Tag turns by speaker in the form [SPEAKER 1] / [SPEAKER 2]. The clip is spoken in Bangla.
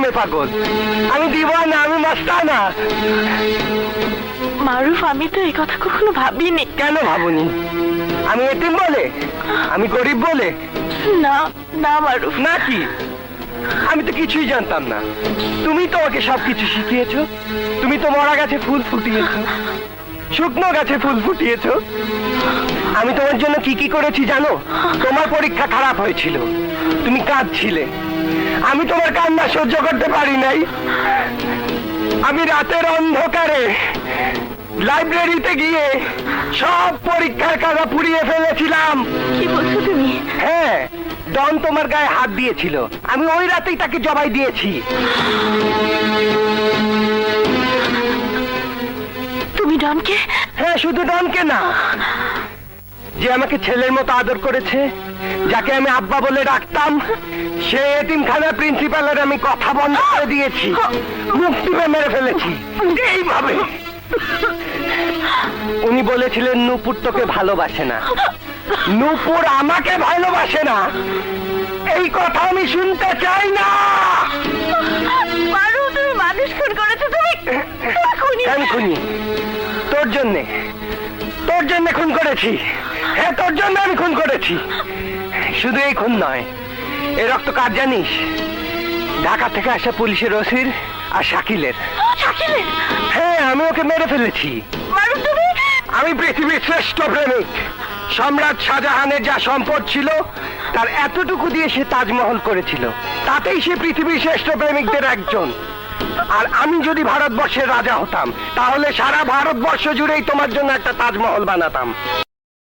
[SPEAKER 1] প্রেমে পাগল। আমি দিওয়ানা, আমি মাস্তানা।
[SPEAKER 2] মারুফ, আমি তো এই কথা কখনো ভাবিনি।
[SPEAKER 1] কেন ভাবনি? আমি এতিম বলে? আমি গরিব বলে?
[SPEAKER 2] না না মারুফ।
[SPEAKER 1] নাকি? আমি তো কিছুই জানতাম না। তুমি তো আমাকে সবকিছু শিখিয়েছো। তুমি তো মরা গাছে ফুল ফুটিয়েছো, শুকনো গাছে ফুল ফুটিয়েছো। আমি তোমার জন্য কি কি করেছি জানো? তোমার পরীক্ষা খারাপ হয়েছিল, তুমি কাঁদছিলে, আমি তোমার কান্না সহ্য করতে পারি নাই। আমি রাতের অন্ধকারে লাইব্রেরিতে গিয়ে সব পরীক্ষার কাগজ পুড়িয়ে ফেলেছিলাম।
[SPEAKER 2] কি বলছো তুমি?
[SPEAKER 1] হ্যাঁ, ডন তোমার গায়ে হাত দিয়েছিল, আমি ওই রাতেই তাকে জবাই দিয়েছি।
[SPEAKER 2] তুমি ডনকে?
[SPEAKER 1] হ্যাঁ, শুধু ডনকে না, যে আমাকে ছেলের মতো আদর করেছে, যাকে আমি আব্বা বলে ডাকতাম, সে এতিমখানার প্রিন্সিপালের আমি কথা বন্ধ করে দিয়েছি, মুখ টিপে মেরে ফেলেছি এইভাবে। উনি বলেছিলেন নূপুর তোকে ভালোবাসে না, নূপুর আমাকে ভালোবাসে না। এই কথা আমি শুনতে চাই না।
[SPEAKER 2] মারুফ, তুমি মানুষ খুন করেছো। তুমি
[SPEAKER 1] কেন খুনি? তোর জন্যে, তোর জন্য খুন করেছি। হ্যাঁ, তোর জন্য আমি খুন করেছি। শুধু এই খুন নয়, এ রক্ত কার জানিস? ঢাকা থেকে আসা পুলিশের ওসির আর শাকিলের।
[SPEAKER 2] শাকিলের?
[SPEAKER 1] হ্যাঁ, আমি ওকে মেরে ফেলেছি।
[SPEAKER 2] মারুফ, তুমি?
[SPEAKER 1] আমি পৃথিবীর শ্রেষ্ঠ প্রেমিক। সম্রাট শাহজাহানের যা সম্পদ ছিল তার এতটুকু দিয়ে সে তাজমহল করেছিল, তাতেই সে পৃথিবীর শ্রেষ্ঠ প্রেমিকদের একজন। আর আমি যদি ভারতবর্ষের রাজা হতাম, তাহলে সারা ভারতবর্ষ জুড়েই তোমার জন্য একটা তাজমহল বানাতাম।